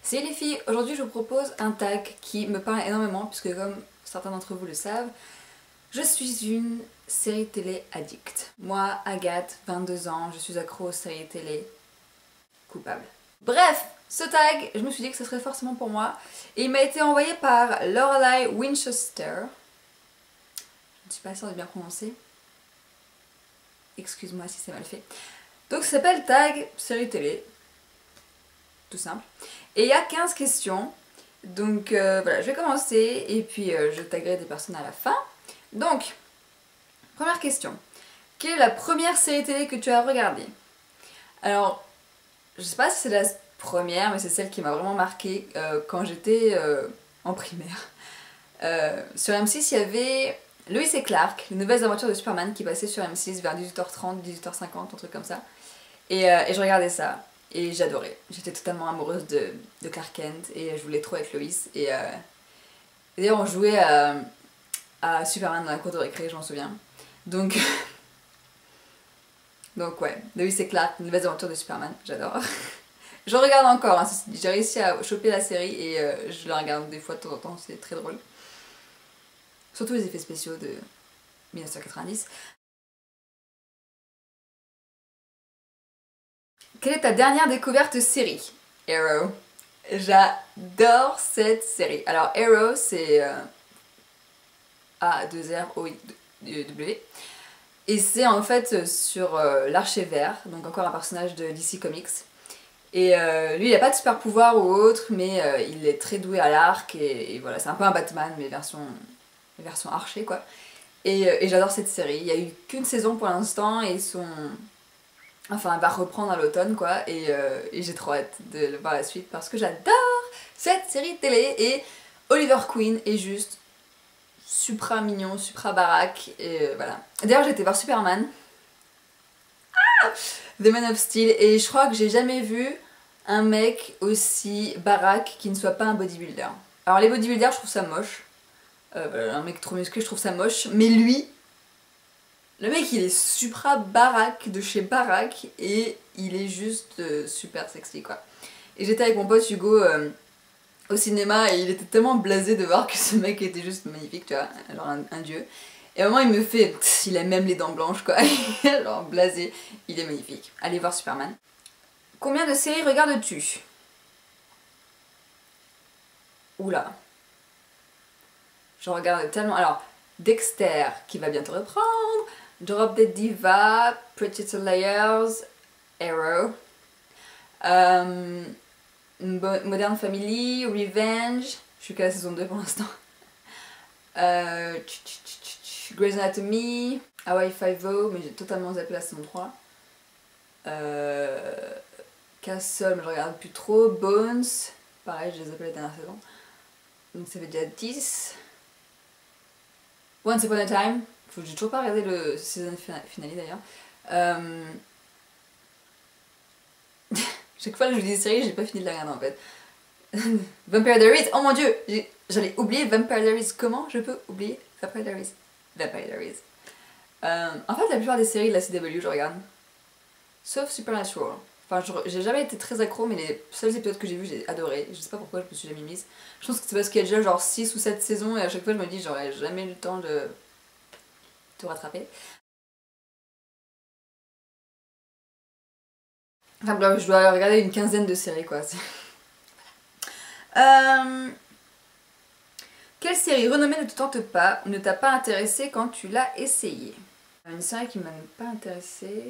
Salut les filles, aujourd'hui je vous propose un tag qui me parle énormément puisque comme certains d'entre vous le savent, je suis une série télé addict. Moi, Agathe, 22 ans, je suis accro aux séries télé coupables. Bref, ce tag, je me suis dit que ce serait forcément pour moi et il m'a été envoyé par Lorelai Winchester. Je ne suis pas sûre de bien prononcer. Excuse-moi si c'est mal fait. Donc ça s'appelle tag série télé. Tout simple. Et il y a 15 questions. Donc voilà, je vais commencer et puis je taguerai des personnes à la fin. Donc, première question. Quelle est la première série télé que tu as regardée? Alors, je sais pas si c'est la première, mais c'est celle qui m'a vraiment marquée quand j'étais en primaire. Sur M6, il y avait Lois et Clark, les nouvelles aventures de Superman qui passaient sur M6 vers 18h30, 18h50, un truc comme ça. Et je regardais ça. Et j'adorais. J'étais totalement amoureuse de Clark Kent et je voulais trop être Lois. Et d'ailleurs, on jouait à Superman dans la cour de récré, je m'en souviens. Donc, donc ouais, Lois et Clark, les nouvelles aventures de Superman, j'adore. Je regarde encore, hein, j'ai réussi à choper la série et je la regarde des fois de temps en temps, c'est très drôle. Surtout les effets spéciaux de 1990. Quelle est ta dernière découverte série? Arrow. J'adore cette série. Alors Arrow c'est A2ROW et c'est en fait sur l'Archer Vert, donc encore un personnage de DC Comics. Et lui il a pas de super pouvoir ou autre, mais il est très doué à l'arc et voilà, c'est un peu un Batman mais version Archer quoi. Et j'adore cette série. Il y a eu qu'une saison pour l'instant et enfin, elle va reprendre à l'automne quoi, et j'ai trop hâte de voir la suite parce que j'adore cette série télé et Oliver Queen est juste supra mignon, supra baraque et voilà. D'ailleurs j'ai été voir Superman, The Man of Steel, et je crois que j'ai jamais vu un mec aussi baraque qui ne soit pas un bodybuilder. Alors les bodybuilders je trouve ça moche, un mec trop musclé je trouve ça moche, mais lui, le mec il est supra baraque de chez baraque et il est juste super sexy quoi. Et j'étais avec mon pote Hugo au cinéma et il était tellement blasé de voir que ce mec était juste magnifique, tu vois, genre un dieu. Et à un moment il me fait, il a même les dents blanches quoi, genre blasé, il est magnifique. Allez voir Superman. Combien de séries regardes-tu? Oula. Je regarde tellement... Alors, Dexter qui va bientôt reprendre, Drop Dead Diva, Pretty Little Liars, Arrow, Modern Family, Revenge, je suis qu'à la saison 2 pour l'instant, Grey's Anatomy, Hawaii Five-O, mais j'ai totalement zappé la saison 3, Castle, mais je regarde plus trop, Bones, pareil, j'ai zappé la dernière saison, donc ça fait déjà 10. Once Upon a Time, j'ai toujours pas regardé le season finale d'ailleurs. Chaque fois que je dis des séries, j'ai pas fini de la regarder en fait. Vampire Diaries, oh mon dieu, j'allais oublier Vampire Diaries. Comment je peux oublier Vampire Diaries? Vampire Diaries. En fait, la plupart des séries de la CW, je regarde. Sauf Supernatural. Enfin, j'ai jamais été très accro, mais les seuls épisodes que j'ai vus, j'ai adoré. Je sais pas pourquoi je me suis jamais mise. Je pense que c'est parce qu'il y a déjà genre 6 ou 7 saisons et à chaque fois je me dis j'aurais jamais eu le temps de tout rattraper. Enfin bref, je dois regarder une quinzaine de séries quoi. Quelle série renommée ne te tente pas ou ne t'a pas intéressée quand tu l'as essayée? Une série qui m'a pas intéressée...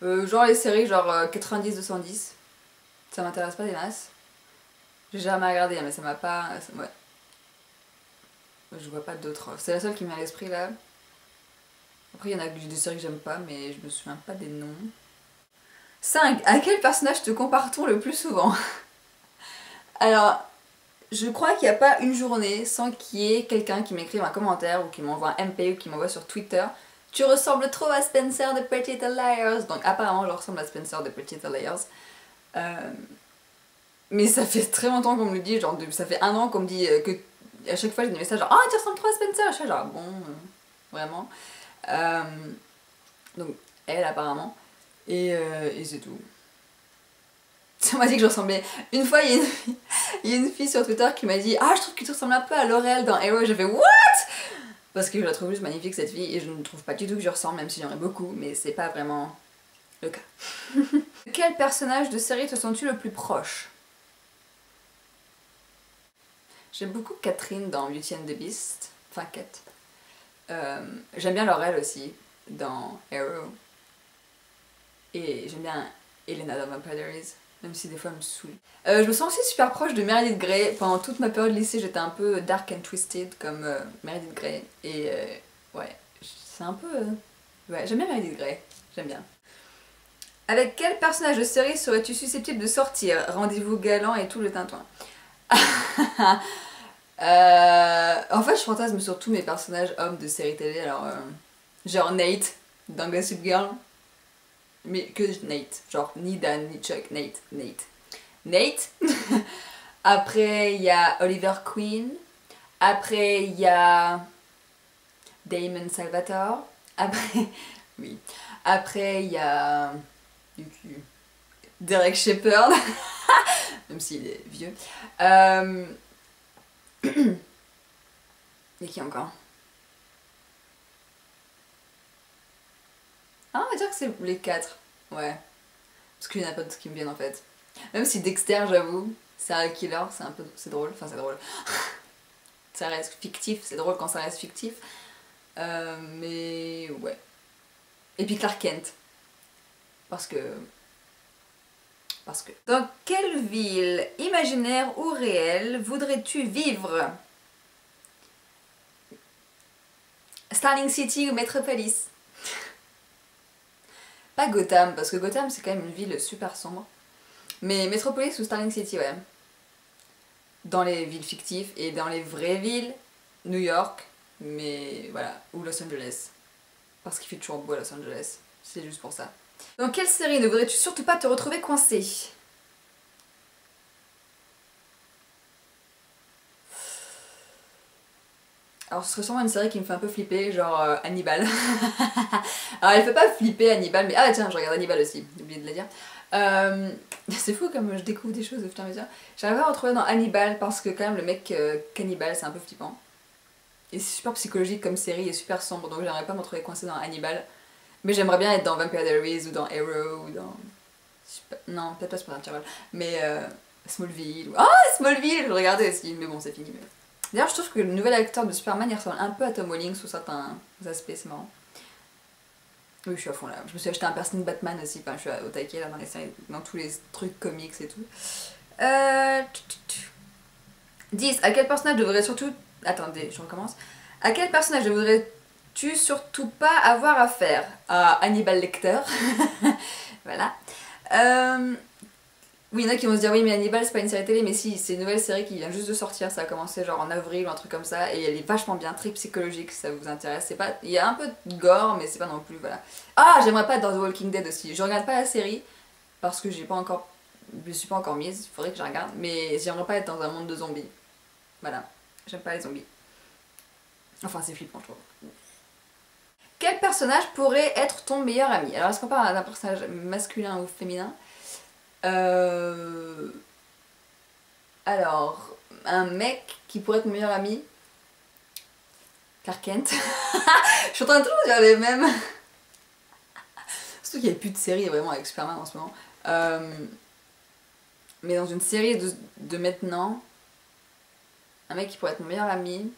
genre les séries genre 90-210. Ça m'intéresse pas des masses. J'ai jamais regardé mais ça m'a pas... Ouais. Je vois pas d'autres. C'est la seule qui me vient à l'esprit là. Après il y en a des séries que j'aime pas mais je me souviens pas des noms. 5. À quel personnage te compare-t-on le plus souvent? Alors, je crois qu'il n'y a pas une journée sans qu'il y ait quelqu'un qui m'écrive un commentaire ou qui m'envoie un MP ou qui m'envoie sur Twitter. Tu ressembles trop à Spencer de Pretty Little Liars. Donc apparemment je ressemble à Spencer de Pretty Little Liars. Mais ça fait très longtemps qu'on me le dit, genre ça fait 1 an qu'on me dit que à chaque fois j'ai des messages genre oh tu ressembles trop à Spencer. Je suis genre bon, vraiment. Donc elle apparemment. Et c'est tout. On m'a dit que je ressemblais. Une fois, il y a une fille sur Twitter qui m'a dit: ah, je trouve que tu ressembles un peu à Laurel dans Arrow. J'ai fait what? Parce que je la trouve juste magnifique cette fille et je ne trouve pas du tout que je ressemble, même si j'aimerais beaucoup, mais c'est pas vraiment le cas. Quel personnage de série te sens-tu le plus proche? J'aime beaucoup Catherine dans Beauty and the Beast, enfin Cat. J'aime bien Laurel aussi dans Arrow. Et j'aime bien Elena dans Vampire Diaries, même si des fois elle me saoule. Je me sens aussi super proche de Meredith Grey. Pendant toute ma période lycée, j'étais un peu dark and twisted comme Meredith Grey. Et ouais, c'est un peu... ouais, j'aime bien Meredith Grey, j'aime bien. Avec quel personnage de série serais-tu susceptible de sortir? Rendez-vous galant et tout le tintouin. En fait, je fantasme sur tous mes personnages hommes de séries télé. Alors, genre Nate dans Gossip Girl. Mais que Nate. Genre ni Dan, ni Chuck, Nate. Nate. Après, il y a Oliver Queen. Après, il y a Damon Salvatore. Après, oui. Après, il y a Derek Shepherd. Même s'il est vieux. Et qui encore? Ah, on va dire que c'est les 4. Ouais. Parce qu'il y en a pas d'autres qui me viennent en fait. Même si Dexter, j'avoue, serial killer, c'est un peu... c'est drôle. Enfin, c'est drôle. Ça reste fictif, c'est drôle quand ça reste fictif. Mais ouais. Et puis Clark Kent. Parce que... Dans quelle ville, imaginaire ou réelle, voudrais-tu vivre? Starling City ou Metropolis? Pas Gotham, parce que Gotham c'est quand même une ville super sombre. Mais Metropolis ou Starling City, ouais. Dans les villes fictives et dans les vraies villes, New York, mais voilà, ou Los Angeles. Parce qu'il fait toujours beau à Los Angeles, c'est juste pour ça. Dans quelle série ne voudrais-tu surtout pas te retrouver coincé? Alors ce serait sûrement une série qui me fait un peu flipper, genre Hannibal. Alors elle fait pas flipper Hannibal, mais ah tiens, je regarde Hannibal aussi, j'ai oublié de le dire. C'est fou comme je découvre des choses au fur et à mesure. J'arrive à retrouver dans Hannibal parce que quand même le mec cannibale c'est un peu flippant. Et c'est super psychologique comme série et super sombre, donc j'aimerais pas me retrouver coincée dans Hannibal. Mais j'aimerais bien être dans Vampire Diaries ou dans Arrow ou dans... non, peut-être pas Supernatural, mais Smallville. Ah, Smallville, je le regardais aussi, mais bon c'est fini. Mais... D'ailleurs, je trouve que le nouvel acteur de Superman il ressemble un peu à Tom Welling sous certains aspects, c'est marrant. Oui, je suis à fond là. Je me suis acheté un piercing Batman aussi, enfin, je suis au taquet là dans les séries, dans tous les trucs comics et tout. 10. À quel personnage devrais surtout... Attendez, je recommence. À quel personnage devrais-tu surtout pas avoir affaire? À Hannibal Lecter. Voilà. Oui, il y en a qui vont se dire oui mais Hannibal c'est pas une série télé, mais si, c'est une nouvelle série qui vient juste de sortir, ça a commencé genre en avril ou un truc comme ça, et elle est vachement bien, très psychologique si ça vous intéresse, c'est pas... il y a un peu de gore mais c'est pas non plus, voilà. Ah, j'aimerais pas être dans The Walking Dead aussi, je regarde pas la série parce que j'ai pas encore... je suis pas encore mise, il faudrait que je regarde, mais j'aimerais pas être dans un monde de zombies, voilà, j'aime pas les zombies. Enfin c'est flippant je trouve. Quel personnage pourrait être ton meilleur ami? Alors est-ce qu'on parle d'un personnage masculin ou féminin? Alors, un mec qui pourrait être mon meilleur ami. Clark Kent. Je suis en train de toujours dire les mêmes. Surtout qu'il n'y a plus de série vraiment avec Superman en ce moment. Mais dans une série de maintenant, un mec qui pourrait être mon meilleur ami.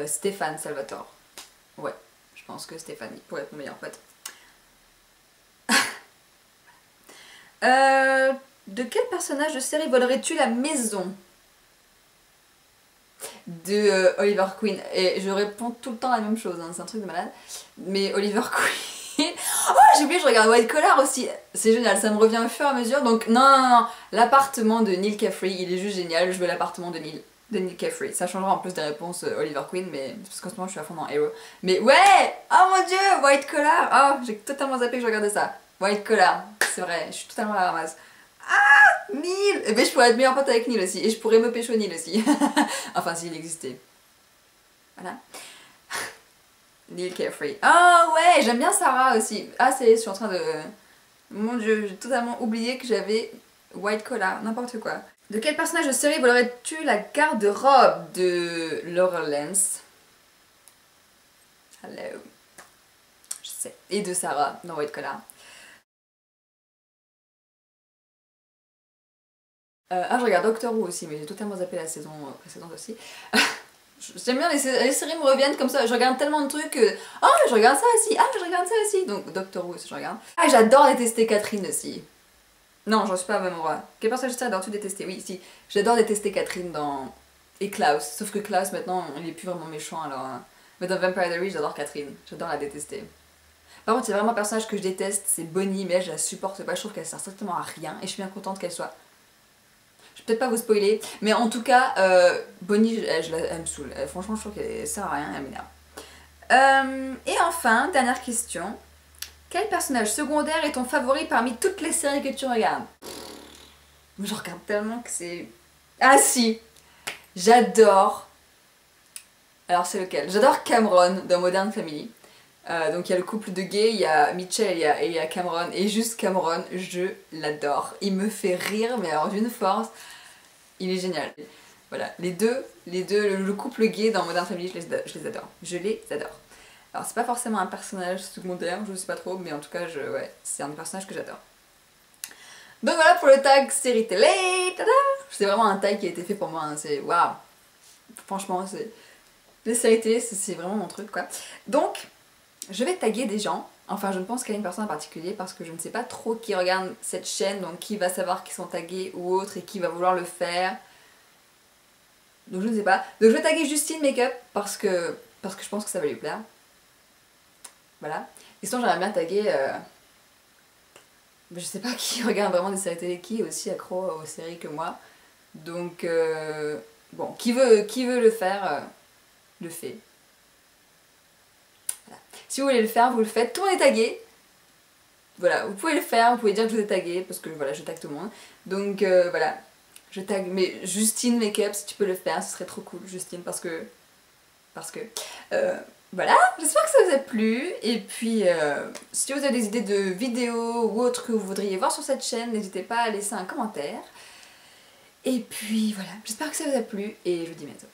Stéphane Salvatore. Ouais, je pense que Stéphane pourrait être mon meilleur pote. De quel personnage de série volerais-tu la maison? De Oliver Queen. Et je réponds tout le temps la même chose, hein, c'est un truc de malade. Mais Oliver Queen... Oh, j'ai oublié, je regarde White Collar aussi. C'est génial, ça me revient au fur et à mesure. Donc non. L'appartement de Neil Caffrey, il est juste génial. Je veux l'appartement de Neil Caffrey. Ça changera en plus des réponses Oliver Queen, mais parce qu'en ce moment je suis à fond dans Arrow. Mais ouais! Oh mon dieu, White Collar! Oh, j'ai totalement zappé que je regardais ça. White Collar, c'est vrai, je suis totalement à la ramasse. Ah, Neil! Eh ben je pourrais être meilleure pote avec Neil aussi, et je pourrais me pécho Neil aussi. Enfin, s'il existait. Voilà. Neil Caffrey. Oh ouais, j'aime bien Sarah aussi. Ah, c'est, je suis en train de Mon dieu, j'ai totalement oublié que j'avais White Collar, n'importe quoi. De quel personnage de série volerais-tu la garde-robe de Laurel Lance? Hello. Je sais. Et de Sarah dans White Collar. Je regarde Doctor Who aussi, mais j'ai totalement zappé la saison précédente aussi. J'aime bien les séries me reviennent comme ça, je regarde tellement de trucs que... Oh, je regarde ça aussi, ah, je regarde ça aussi. Donc Doctor Who aussi, je regarde. Ah, j'adore détester Catherine aussi. Non, j'en suis pas à même endroit. Quel personnage adores-tu détester? Oui, si. J'adore détester Catherine dans... Et Klaus. Sauf que Klaus, maintenant, il est plus vraiment méchant, alors... Mais dans Vampire Diaries, j'adore Catherine. J'adore la détester. Par contre, il y a vraiment un personnage que je déteste, c'est Bonnie, mais elle, je la supporte pas. Je trouve qu'elle sert strictement à rien, et je suis bien contente qu'elle soit... Je vais peut-être pas vous spoiler, mais en tout cas, Bonnie, elle me saoule. Franchement, je trouve qu'elle sert à rien, elle m'énerve. Et enfin, dernière question. Quel personnage secondaire est ton favori parmi toutes les séries que tu regardes? Je regarde tellement que c'est... Ah si! J'adore... Alors c'est lequel? J'adore Cameron dans Modern Family. Donc il y a le couple de gays, il y a Mitchell et il y a Cameron. Et juste Cameron, je l'adore. Il me fait rire, mais alors d'une force. Il est génial. Voilà, les deux, le couple gay dans Modern Family, je les adore. Je les adore. Alors c'est pas forcément un personnage secondaire, je sais pas trop, mais en tout cas, ouais, c'est un des personnages que j'adore. Donc voilà pour le tag série télé. Tada! C'est vraiment un tag qui a été fait pour moi, hein. C'est waouh. Franchement, c'est... Les séries télé, c'est vraiment mon truc, quoi. Donc, je vais taguer des gens. Enfin, je ne pense qu'à une personne en particulier parce que je ne sais pas trop qui regarde cette chaîne, donc qui va savoir qu'ils sont tagués ou autre et qui va vouloir le faire. Donc je ne sais pas. Donc je vais taguer Justine Makeup parce que je pense que ça va lui plaire. Voilà. Et sinon j'aimerais bien taguer... je sais pas qui regarde vraiment des séries télé, qui est aussi accro aux séries que moi. Donc bon, qui veut le faire, le fait. Voilà. Si vous voulez le faire, vous le faites. Tout le monde est tagué. Voilà, vous pouvez le faire, vous pouvez dire que je vous ai tagué, parce que voilà, je tag tout le monde. Donc voilà, je tag mais Justine Makeup, si tu peux le faire, ce serait trop cool, Justine, parce que... voilà, j'espère que ça vous a plu, et puis si vous avez des idées de vidéos ou autres que vous voudriez voir sur cette chaîne, n'hésitez pas à laisser un commentaire. Et puis voilà, j'espère que ça vous a plu, et je vous dis à bientôt.